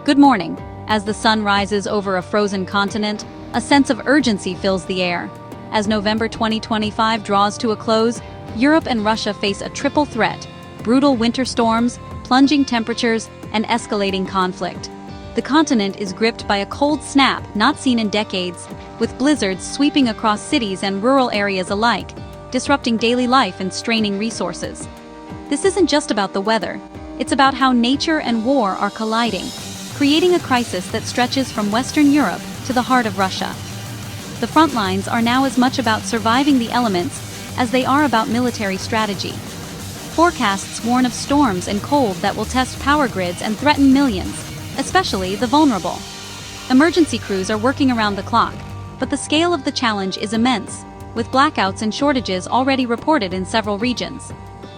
Good morning. As the sun rises over a frozen continent, a sense of urgency fills the air. As November 2025 draws to a close, Europe and Russia face a triple threat: brutal winter storms, plunging temperatures, and escalating conflict. The continent is gripped by a cold snap not seen in decades, with blizzards sweeping across cities and rural areas alike, disrupting daily life and straining resources. This isn't just about the weather, it's about how nature and war are colliding, creating a crisis that stretches from Western Europe to the heart of Russia. The front lines are now as much about surviving the elements as they are about military strategy. Forecasts warn of storms and cold that will test power grids and threaten millions, especially the vulnerable. Emergency crews are working around the clock, but the scale of the challenge is immense, with blackouts and shortages already reported in several regions.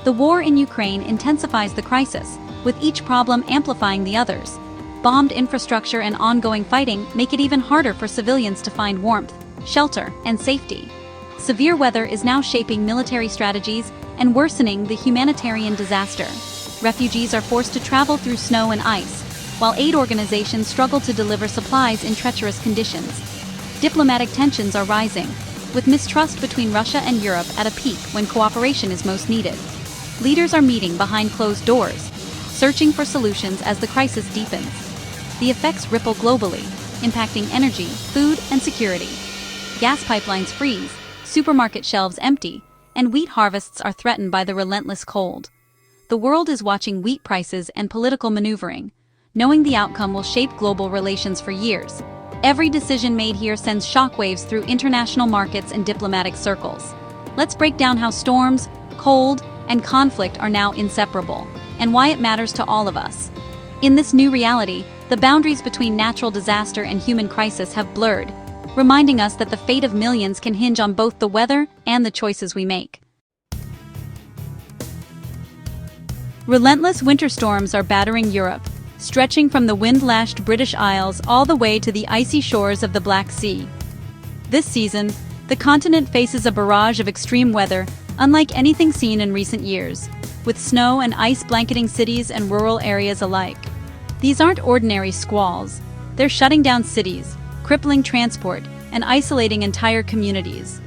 The war in Ukraine intensifies the crisis, with each problem amplifying the others. Bombed infrastructure and ongoing fighting make it even harder for civilians to find warmth, shelter, and safety. Severe weather is now shaping military strategies and worsening the humanitarian disaster. Refugees are forced to travel through snow and ice, while aid organizations struggle to deliver supplies in treacherous conditions. Diplomatic tensions are rising, with mistrust between Russia and Europe at a peak when cooperation is most needed. Leaders are meeting behind closed doors, searching for solutions as the crisis deepens. The effects ripple globally, impacting energy, food, and security. Gas pipelines freeze, supermarket shelves empty, and wheat harvests are threatened by the relentless cold. The world is watching wheat prices and political maneuvering, knowing the outcome will shape global relations for years. Every decision made here sends shockwaves through international markets and diplomatic circles. Let's break down how storms, cold, and conflict are now inseparable, and why it matters to all of us. In this new reality, the boundaries between natural disaster and human crisis have blurred, reminding us that the fate of millions can hinge on both the weather and the choices we make. Relentless winter storms are battering Europe, stretching from the wind-lashed British Isles all the way to the icy shores of the Black Sea. This season, the continent faces a barrage of extreme weather unlike anything seen in recent years, with snow and ice blanketing cities and rural areas alike. These aren't ordinary squalls. They're shutting down cities, crippling transport, and isolating entire communities.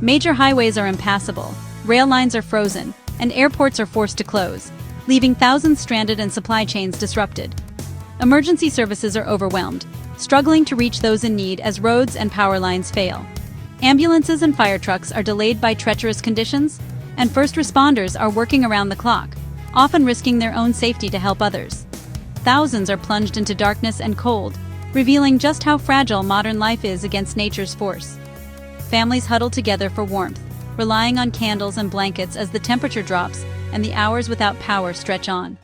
Major highways are impassable, rail lines are frozen, and airports are forced to close, leaving thousands stranded and supply chains disrupted. Emergency services are overwhelmed, struggling to reach those in need as roads and power lines fail. Ambulances and fire trucks are delayed by treacherous conditions, and first responders are working around the clock, often risking their own safety to help others. Thousands are plunged into darkness and cold, revealing just how fragile modern life is against nature's force. Families huddle together for warmth, relying on candles and blankets as the temperature drops and the hours without power stretch on.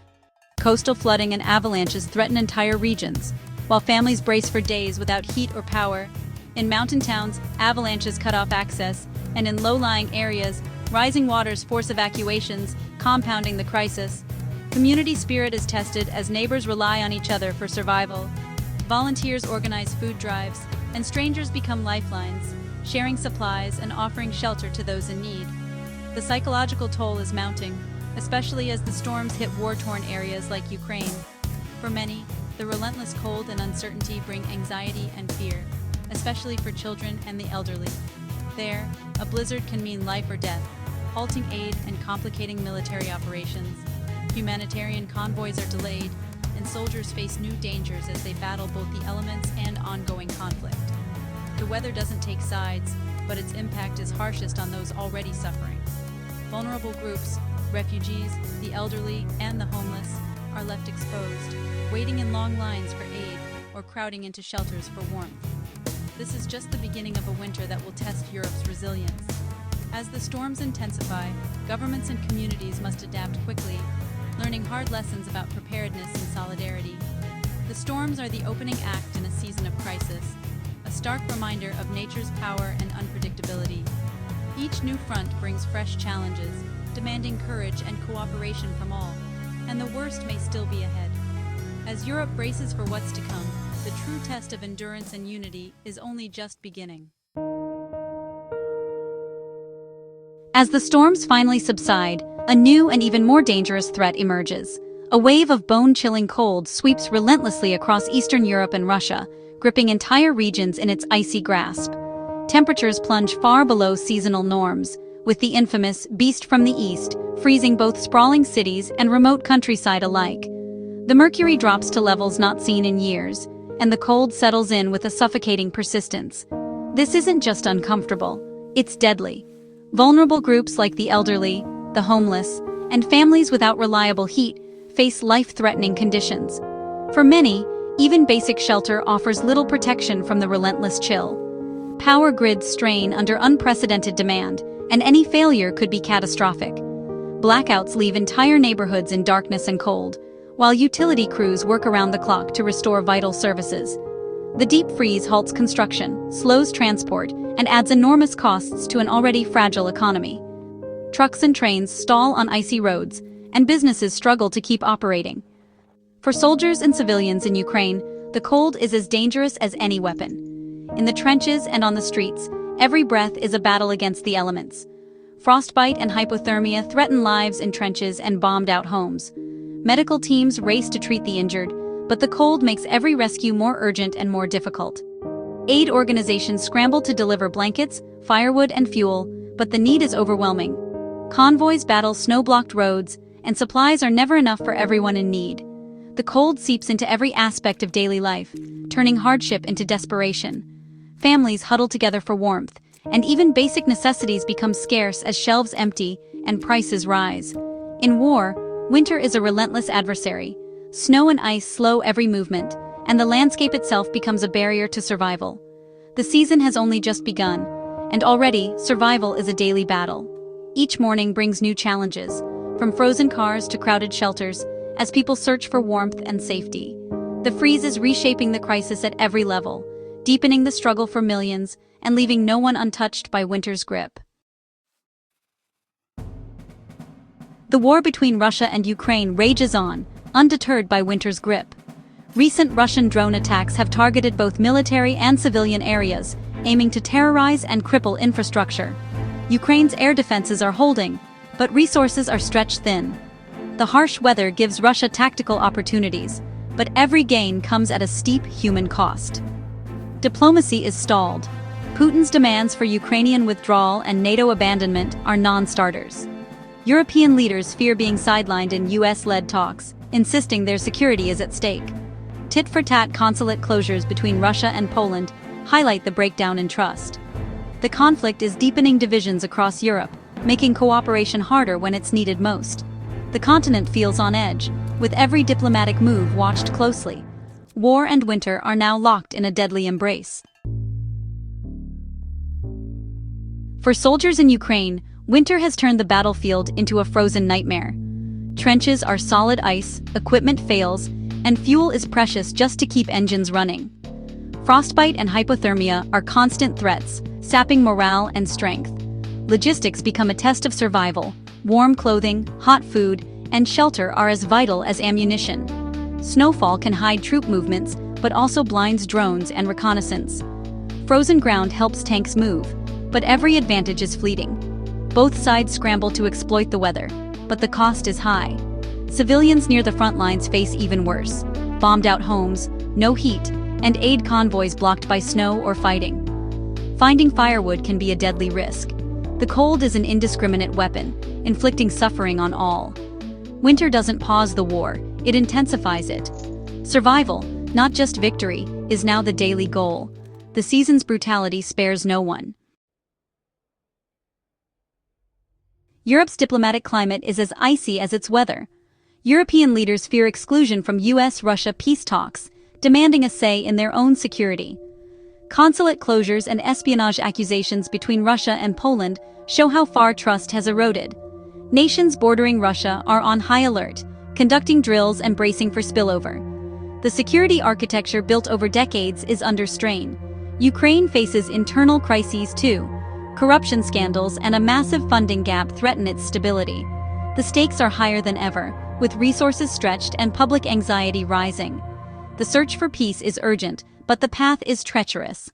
Coastal flooding and avalanches threaten entire regions, while families brace for days without heat or power. In mountain towns, avalanches cut off access, and in low-lying areas, rising waters force evacuations, compounding the crisis. Community spirit is tested as neighbors rely on each other for survival. Volunteers organize food drives, and strangers become lifelines, sharing supplies and offering shelter to those in need. The psychological toll is mounting, especially as the storms hit war-torn areas like Ukraine. For many, the relentless cold and uncertainty bring anxiety and fear, especially for children and the elderly. There, a blizzard can mean life or death, halting aid and complicating military operations. Humanitarian convoys are delayed, and soldiers face new dangers as they battle both the elements and ongoing conflict. The weather doesn't take sides, but its impact is harshest on those already suffering. Vulnerable groups, refugees, the elderly, and the homeless, are left exposed, waiting in long lines for aid or crowding into shelters for warmth. This is just the beginning of a winter that will test Europe's resilience. As the storms intensify, governments and communities must adapt quickly, learning hard lessons about preparedness and solidarity. The storms are the opening act in a season of crisis, a stark reminder of nature's power and unpredictability. Each new front brings fresh challenges, demanding courage and cooperation from all, and the worst may still be ahead. As Europe braces for what's to come, the true test of endurance and unity is only just beginning. As the storms finally subside, a new and even more dangerous threat emerges: A wave of bone-chilling cold sweeps relentlessly across Eastern Europe and Russia, gripping entire regions in its icy grasp. Temperatures plunge far below seasonal norms, with the infamous beast from the east freezing both sprawling cities and remote countryside alike. The mercury drops to levels not seen in years, and the cold settles in with a suffocating persistence. This isn't just uncomfortable, it's deadly. Vulnerable groups like the elderly, the homeless, and families without reliable heat face life-threatening conditions. For many, even basic shelter offers little protection from the relentless chill. Power grids strain under unprecedented demand, and any failure could be catastrophic. Blackouts leave entire neighborhoods in darkness and cold, while utility crews work around the clock to restore vital services. The deep freeze halts construction, slows transport, and adds enormous costs to an already fragile economy. Trucks and trains stall on icy roads, and businesses struggle to keep operating. For soldiers and civilians in Ukraine, the cold is as dangerous as any weapon. In the trenches and on the streets, every breath is a battle against the elements. Frostbite and hypothermia threaten lives in trenches and bombed-out homes. Medical teams race to treat the injured, but the cold makes every rescue more urgent and more difficult. Aid organizations scramble to deliver blankets, firewood, and fuel, but the need is overwhelming. Convoys battle snow-blocked roads, and supplies are never enough for everyone in need. The cold seeps into every aspect of daily life, turning hardship into desperation. Families huddle together for warmth, and even basic necessities become scarce as shelves empty and prices rise. In war, winter is a relentless adversary. Snow and ice slow every movement, and the landscape itself becomes a barrier to survival. The season has only just begun, and already, survival is a daily battle. Each morning brings new challenges, from frozen cars to crowded shelters, as people search for warmth and safety. The freeze is reshaping the crisis at every level, deepening the struggle for millions and leaving no one untouched by winter's grip. The war between Russia and Ukraine rages on, undeterred by winter's grip. Recent Russian drone attacks have targeted both military and civilian areas, aiming to terrorize and cripple infrastructure. Ukraine's air defenses are holding, but resources are stretched thin. The harsh weather gives Russia tactical opportunities, but every gain comes at a steep human cost. Diplomacy is stalled. Putin's demands for Ukrainian withdrawal and NATO abandonment are non-starters. European leaders fear being sidelined in US-led talks, insisting their security is at stake. Tit-for-tat consulate closures between Russia and Poland highlight the breakdown in trust. The conflict is deepening divisions across Europe, making cooperation harder when it's needed most. The continent feels on edge, with every diplomatic move watched closely. War and winter are now locked in a deadly embrace. For soldiers in Ukraine, winter has turned the battlefield into a frozen nightmare. Trenches are solid ice, equipment fails, and fuel is precious just to keep engines running. Frostbite and hypothermia are constant threats, sapping morale and strength. Logistics become a test of survival. Warm clothing, hot food, and shelter are as vital as ammunition. Snowfall can hide troop movements, but also blinds drones and reconnaissance. Frozen ground helps tanks move, but every advantage is fleeting. Both sides scramble to exploit the weather, but the cost is high. Civilians near the front lines face even worse. Bombed-out homes, no heat, and aid convoys blocked by snow or fighting. Finding firewood can be a deadly risk. The cold is an indiscriminate weapon, inflicting suffering on all. Winter doesn't pause the war, it intensifies it. Survival, not just victory, is now the daily goal. The season's brutality spares no one. Europe's diplomatic climate is as icy as its weather. European leaders fear exclusion from US-Russia peace talks, demanding a say in their own security. Consulate closures and espionage accusations between Russia and Poland show how far trust has eroded. Nations bordering Russia are on high alert, conducting drills and bracing for spillover. The security architecture built over decades is under strain. Ukraine faces internal crises too. Corruption scandals and a massive funding gap threaten its stability. The stakes are higher than ever, with resources stretched and public anxiety rising. The search for peace is urgent, but the path is treacherous.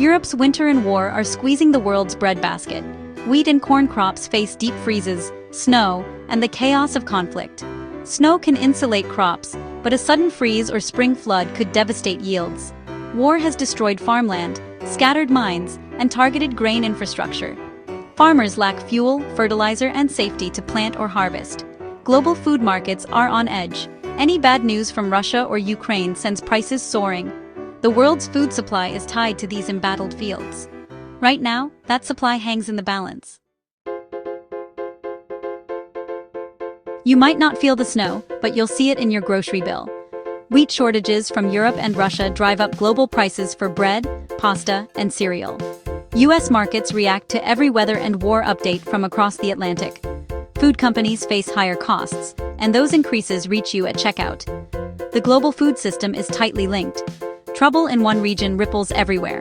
Europe's winter and war are squeezing the world's breadbasket. Wheat and corn crops face deep freezes, snow, and the chaos of conflict. Snow can insulate crops, but a sudden freeze or spring flood could devastate yields. War has destroyed farmland, scattered mines, and targeted grain infrastructure. Farmers lack fuel, fertilizer, and safety to plant or harvest. Global food markets are on edge. Any bad news from Russia or Ukraine sends prices soaring. The world's food supply is tied to these embattled fields. Right now, that supply hangs in the balance. You might not feel the snow, but you'll see it in your grocery bill. Wheat shortages from Europe and Russia drive up global prices for bread, pasta, and cereal. US markets react to every weather and war update from across the Atlantic. Food companies face higher costs, and those increases reach you at checkout. The global food system is tightly linked. Trouble in one region ripples everywhere.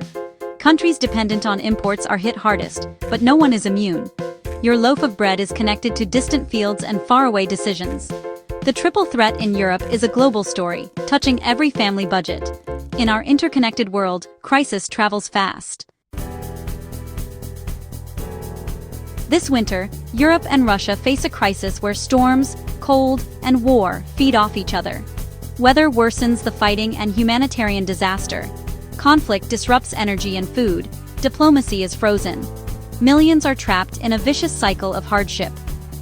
Countries dependent on imports are hit hardest, but no one is immune. Your loaf of bread is connected to distant fields and faraway decisions. The triple threat in Europe is a global story, touching every family budget. In our interconnected world, crisis travels fast. This winter, Europe and Russia face a crisis where storms, cold, and war feed off each other. Weather worsens the fighting and humanitarian disaster. Conflict disrupts energy and food. Diplomacy is frozen. Millions are trapped in a vicious cycle of hardship.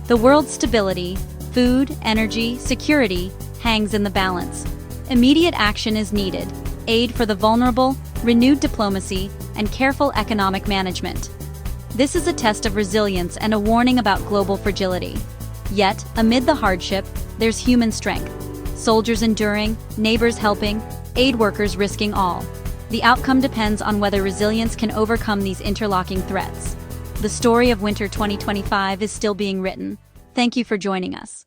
The world's stability, food, energy, security, hangs in the balance. Immediate action is needed: aid for the vulnerable, renewed diplomacy, and careful economic management. This is a test of resilience and a warning about global fragility. Yet, amid the hardship, there's human strength. Soldiers enduring, neighbors helping, aid workers risking all. The outcome depends on whether resilience can overcome these interlocking threats. The story of winter 2025 is still being written. Thank you for joining us.